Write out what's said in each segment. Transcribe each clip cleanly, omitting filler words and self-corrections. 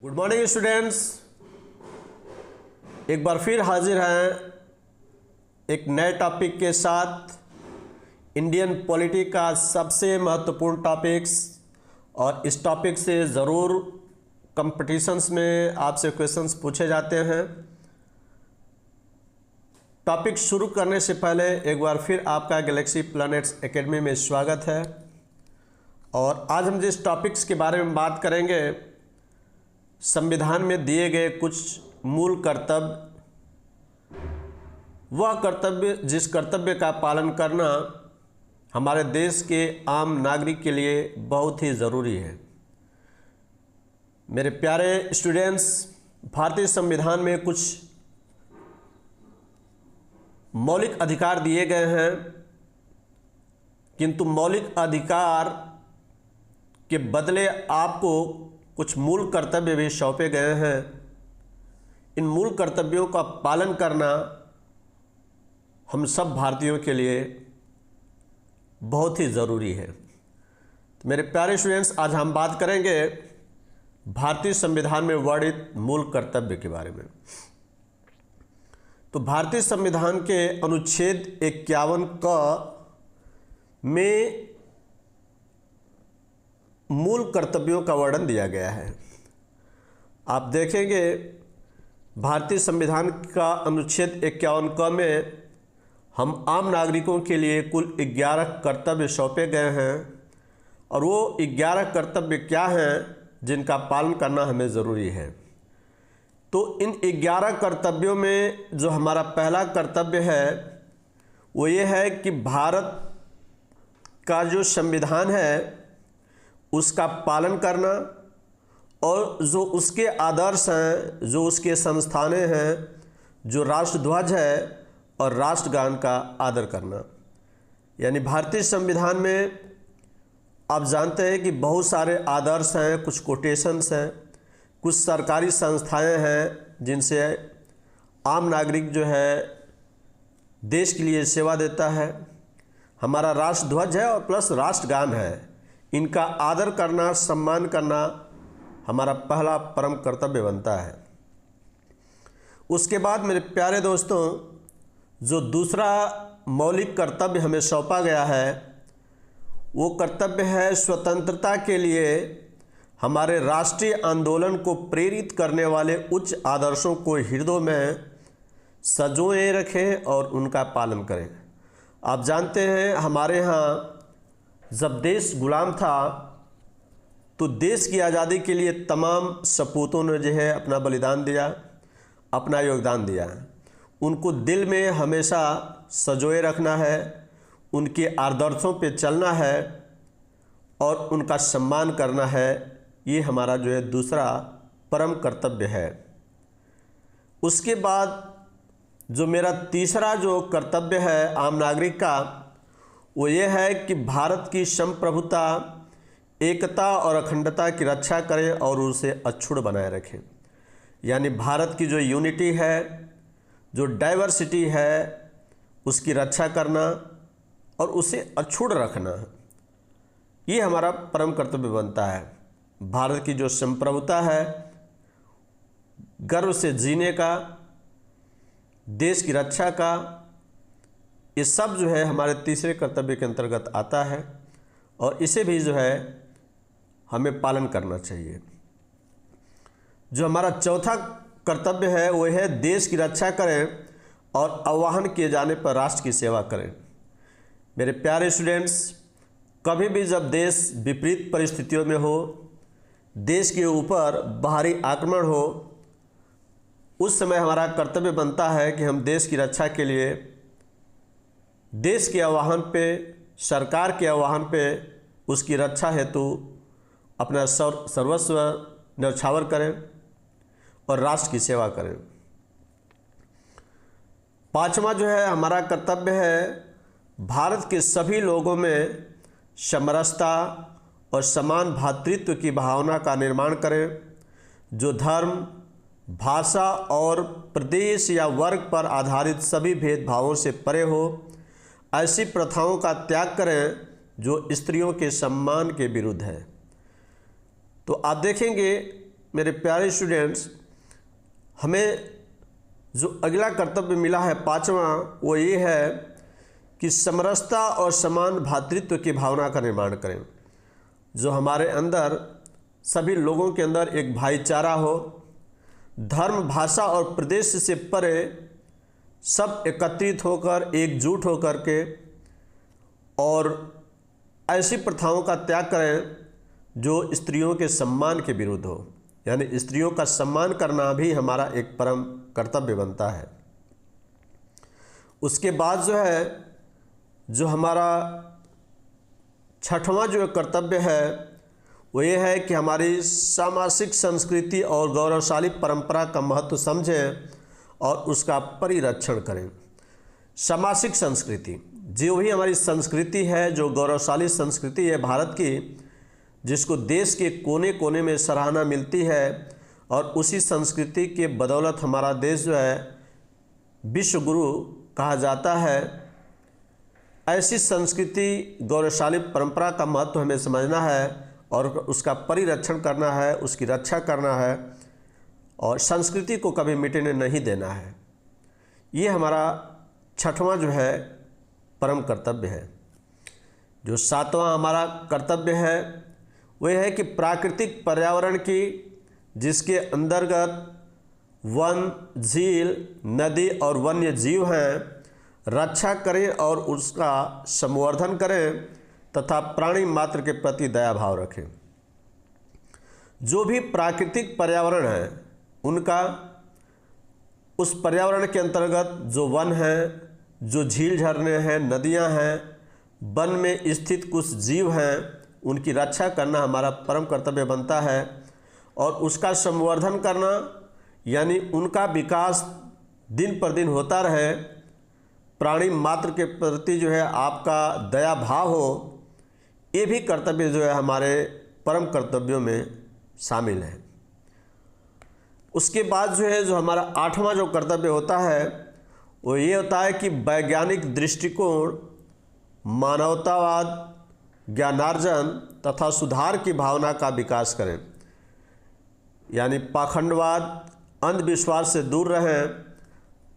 Good morning students. एक बार फिर हाजिर हैं एक नए टॉपिक के साथ। इंडियन पॉलिटी का सबसे महत्वपूर्ण टॉपिक्स, और इस टॉपिक से ज़रूर कंपटीशंस में आपसे क्वेश्चंस पूछे जाते हैं। टॉपिक शुरू करने से पहले एक बार फिर आपका गैलेक्सी प्लैनेट्स एकेडमी में स्वागत है। और आज हम जिस टॉपिक्स के बारे में बात करेंगे, संविधान में दिए गए कुछ मूल कर्तव्य, वह कर्तव्य जिस कर्तव्य का पालन करना हमारे देश के आम नागरिक के लिए बहुत ही ज़रूरी है। मेरे प्यारे स्टूडेंट्स, भारतीय संविधान में कुछ मौलिक अधिकार दिए गए हैं, किंतु मौलिक अधिकार के बदले आपको कुछ मूल कर्तव्य भी सौंपे गए हैं। इन मूल कर्तव्यों का पालन करना हम सब भारतीयों के लिए बहुत ही ज़रूरी है। तो मेरे प्यारे स्टूडेंट्स, आज हम बात करेंगे भारतीय संविधान में वर्णित मूल कर्तव्य के बारे में। तो भारतीय संविधान के अनुच्छेद 51 क में मूल कर्तव्यों का वर्णन दिया गया है। आप देखेंगे भारतीय संविधान का अनुच्छेद 51 क में हम आम नागरिकों के लिए कुल 11 कर्तव्य सौंपे गए हैं, और वो 11 कर्तव्य क्या हैं जिनका पालन करना हमें ज़रूरी है। तो इन 11 कर्तव्यों में जो हमारा पहला कर्तव्य है वो ये है कि भारत का जो संविधान है उसका पालन करना, और जो उसके आदर्श हैं, जो उसके संस्थानें हैं, जो राष्ट्रध्वज है और राष्ट्रगान का आदर करना। यानी भारतीय संविधान में आप जानते हैं कि बहुत सारे आदर्श हैं, कुछ कोटेशंस हैं, कुछ सरकारी संस्थाएं हैं जिनसे आम नागरिक जो है देश के लिए सेवा देता है। हमारा राष्ट्रध्वज है और प्लस राष्ट्रगान है। इनका आदर करना, सम्मान करना हमारा पहला परम कर्तव्य बनता है। उसके बाद मेरे प्यारे दोस्तों, जो दूसरा मौलिक कर्तव्य हमें सौंपा गया है वो कर्तव्य है स्वतंत्रता के लिए हमारे राष्ट्रीय आंदोलन को प्रेरित करने वाले उच्च आदर्शों को हृदय में संजोए रखें और उनका पालन करें। आप जानते हैं हमारे यहाँ जब देश गुलाम था तो देश की आज़ादी के लिए तमाम सपूतों ने जो है अपना बलिदान दिया, अपना योगदान दिया। उनको दिल में हमेशा संजोए रखना है, उनके आदर्शों पे चलना है और उनका सम्मान करना है। ये हमारा जो है दूसरा परम कर्तव्य है। उसके बाद जो मेरा तीसरा जो कर्तव्य है आम नागरिक का, वो ये है कि भारत की संप्रभुता, एकता और अखंडता की रक्षा करें और उसे अक्षुण्ण बनाए रखें। यानी भारत की जो यूनिटी है, जो डाइवर्सिटी है, उसकी रक्षा करना और उसे अक्षुण्ण रखना, ये हमारा परम कर्तव्य बनता है। भारत की जो संप्रभुता है, गर्व से जीने का, देश की रक्षा का, ये सब जो है हमारे तीसरे कर्तव्य के अंतर्गत आता है, और इसे भी जो है हमें पालन करना चाहिए। जो हमारा चौथा कर्तव्य है वो है देश की रक्षा करें और आह्वान किए जाने पर राष्ट्र की सेवा करें। मेरे प्यारे स्टूडेंट्स, कभी भी जब देश विपरीत परिस्थितियों में हो, देश के ऊपर बाहरी आक्रमण हो, उस समय हमारा कर्तव्य बनता है कि हम देश की रक्षा के लिए देश के आह्वान पे, सरकार के आह्वान पे उसकी रक्षा हेतु अपना सर्वस्व न्यौछावर करें और राष्ट्र की सेवा करें। पांचवा जो है हमारा कर्तव्य है भारत के सभी लोगों में समरसता और समान भ्रातृत्व की भावना का निर्माण करें, जो धर्म, भाषा और प्रदेश या वर्ग पर आधारित सभी भेदभावों से परे हो। ऐसी प्रथाओं का त्याग करें जो स्त्रियों के सम्मान के विरुद्ध है। तो आप देखेंगे मेरे प्यारे स्टूडेंट्स, हमें जो अगला कर्तव्य मिला है पांचवा, वो ये है कि समरसता और समान भ्रातृत्व की भावना का निर्माण करें। जो हमारे अंदर सभी लोगों के अंदर एक भाईचारा हो, धर्म, भाषा और प्रदेश से परे सब एकत्रित होकर, एकजुट होकर के और ऐसी प्रथाओं का त्याग करें जो स्त्रियों के सम्मान के विरुद्ध हो। यानी स्त्रियों का सम्मान करना भी हमारा एक परम कर्तव्य बनता है। उसके बाद जो हमारा छठवां जो कर्तव्य है वो ये है कि हमारी सामाजिक संस्कृति और गौरवशाली परंपरा का महत्व समझें और उसका परिरक्षण करें। सामाजिक संस्कृति, जो भी हमारी संस्कृति है, जो गौरवशाली संस्कृति है भारत की, जिसको देश के कोने कोने में सराहना मिलती है, और उसी संस्कृति के बदौलत हमारा देश जो है विश्व गुरु कहा जाता है। ऐसी संस्कृति, गौरवशाली परंपरा का महत्व हमें समझना है और उसका परिरक्षण करना है, उसकी रक्षा करना है और संस्कृति को कभी मिटने नहीं देना है। ये हमारा छठवां जो है परम कर्तव्य है। जो सातवां हमारा कर्तव्य है वह है कि प्राकृतिक पर्यावरण की, जिसके अंतर्गत वन, झील, नदी और वन्य जीव हैं, रक्षा करें और उसका संवर्धन करें तथा प्राणी मात्र के प्रति दया भाव रखें। जो भी प्राकृतिक पर्यावरण है उनका, उस पर्यावरण के अंतर्गत जो वन हैं, जो झील झरने हैं, नदियां हैं, वन में स्थित कुछ जीव हैं, उनकी रक्षा करना हमारा परम कर्तव्य बनता है और उसका संवर्धन करना, यानी उनका विकास दिन पर दिन होता रहे, प्राणी मात्र के प्रति जो है आपका दया भाव हो, ये भी कर्तव्य जो है हमारे परम कर्तव्यों में शामिल है। उसके बाद जो हमारा आठवां जो कर्तव्य होता है वो ये होता है कि वैज्ञानिक दृष्टिकोण, मानवतावाद, ज्ञानार्जन तथा सुधार की भावना का विकास करें। यानी पाखंडवाद, अंधविश्वास से दूर रहें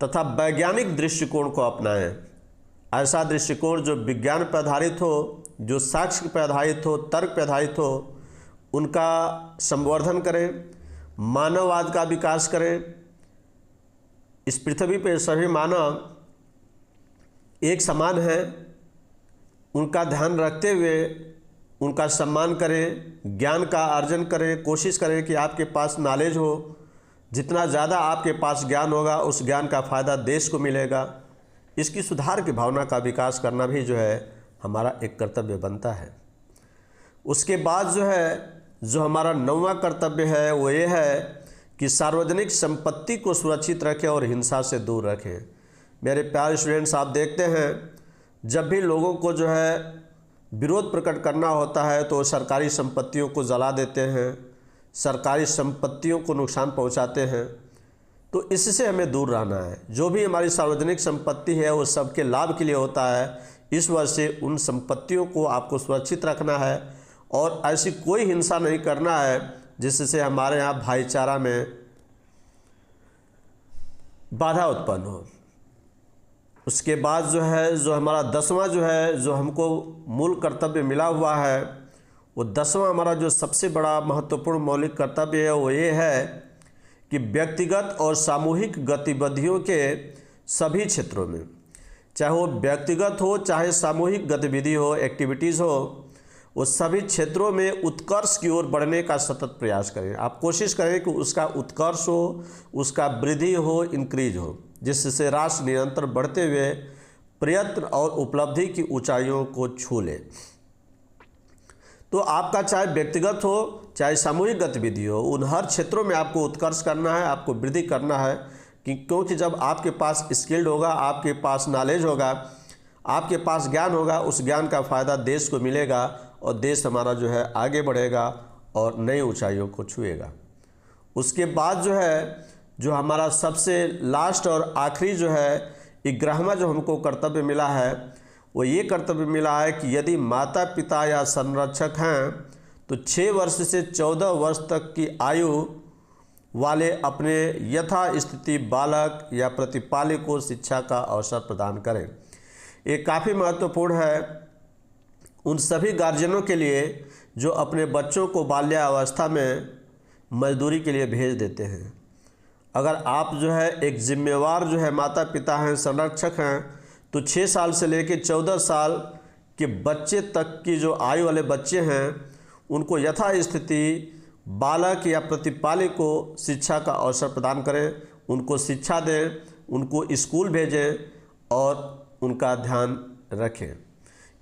तथा वैज्ञानिक दृष्टिकोण को अपनाएं। ऐसा दृष्टिकोण जो विज्ञान पर आधारित हो, जो साक्ष्य पर आधारित हो, तर्क पर आधारित हो, उनका संवर्धन करें। मानववाद का विकास करें। इस पृथ्वी पर सभी मानव एक समान हैं, उनका ध्यान रखते हुए उनका सम्मान करें, ज्ञान का अर्जन करें। कोशिश करें कि आपके पास नॉलेज हो, जितना ज़्यादा आपके पास ज्ञान होगा उस ज्ञान का फ़ायदा देश को मिलेगा। इसकी सुधार की भावना का विकास करना भी जो है हमारा एक कर्तव्य बनता है। उसके बाद जो हमारा नौवां कर्तव्य है वो ये है कि सार्वजनिक संपत्ति को सुरक्षित रखें और हिंसा से दूर रखें। मेरे प्यारे स्टूडेंट्स, आप देखते हैं जब भी लोगों को जो है विरोध प्रकट करना होता है तो सरकारी संपत्तियों को जला देते हैं, सरकारी संपत्तियों को नुकसान पहुंचाते हैं। तो इससे हमें दूर रहना है। जो भी हमारी सार्वजनिक संपत्ति है वो सबके लाभ के लिए होता है। इस वजह से उन संपत्तियों को आपको सुरक्षित रखना है और ऐसी कोई हिंसा नहीं करना है जिससे हमारे यहाँ भाईचारा में बाधा उत्पन्न हो। उसके बाद जो हमारा दसवां जो हमको मूल कर्तव्य मिला हुआ है, वो दसवां हमारा जो सबसे बड़ा महत्वपूर्ण मौलिक कर्तव्य है वो ये है कि व्यक्तिगत और सामूहिक गतिविधियों के सभी क्षेत्रों में, चाहे वो व्यक्तिगत हो चाहे सामूहिक गतिविधि हो, एक्टिविटीज़ हो, वो सभी क्षेत्रों में उत्कर्ष की ओर बढ़ने का सतत प्रयास करें। आप कोशिश करें कि उसका उत्कर्ष हो, उसका वृद्धि हो, इंक्रीज हो, जिससे राष्ट्र निरंतर बढ़ते हुए प्रयत्न और उपलब्धि की ऊंचाइयों को छू ले। तो आपका चाहे व्यक्तिगत हो चाहे सामूहिक गतिविधि हो, उन हर क्षेत्रों में आपको उत्कर्ष करना है, आपको वृद्धि करना है। क्योंकि जब आपके पास स्किल्ड होगा, आपके पास नॉलेज होगा, आपके पास ज्ञान होगा, उस ज्ञान का फ़ायदा देश को मिलेगा और देश हमारा जो है आगे बढ़ेगा और नई ऊंचाइयों को छुएगा। उसके बाद जो हमारा सबसे लास्ट और आखिरी 11वां जो हमको कर्तव्य मिला है, वो ये कर्तव्य मिला है कि यदि माता पिता या संरक्षक हैं तो 6 वर्ष से 14 वर्ष तक की आयु वाले अपने यथास्थिति बालक या प्रतिपाली को शिक्षा का अवसर प्रदान करें। ये काफ़ी महत्वपूर्ण है उन सभी गार्जियनों के लिए जो अपने बच्चों को बाल्यावस्था में मजदूरी के लिए भेज देते हैं। अगर आप जो है एक जिम्मेवार जो है माता पिता हैं, संरक्षक हैं, तो 6 साल से लेकर 14 साल के बच्चे तक की जो आयु वाले बच्चे हैं उनको यथास्थिति बालक या प्रतिपाली को शिक्षा का अवसर प्रदान करें, उनको शिक्षा दें, उनको स्कूल भेजें और उनका ध्यान रखें।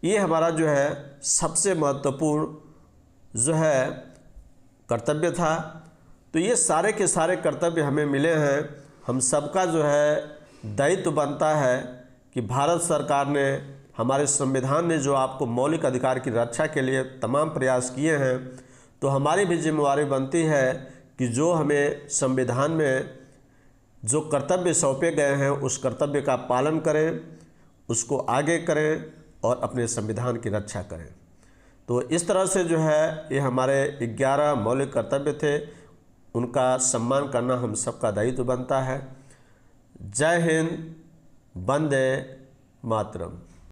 ये हमारा जो है सबसे महत्वपूर्ण जो है कर्तव्य था। तो ये सारे के सारे कर्तव्य हमें मिले हैं। हम सबका जो है दायित्व बनता है कि भारत सरकार ने, हमारे संविधान ने जो आपको मौलिक अधिकार की रक्षा के लिए तमाम प्रयास किए हैं, तो हमारी भी जिम्मेवारी बनती है कि जो हमें संविधान में जो कर्तव्य सौंपे गए हैं उस कर्तव्य का पालन करें, उसको आगे करें और अपने संविधान की रक्षा करें। तो इस तरह से जो है ये हमारे 11 मौलिक कर्तव्य थे, उनका सम्मान करना हम सबका दायित्व बनता है। जय हिंद, वंदे मातरम।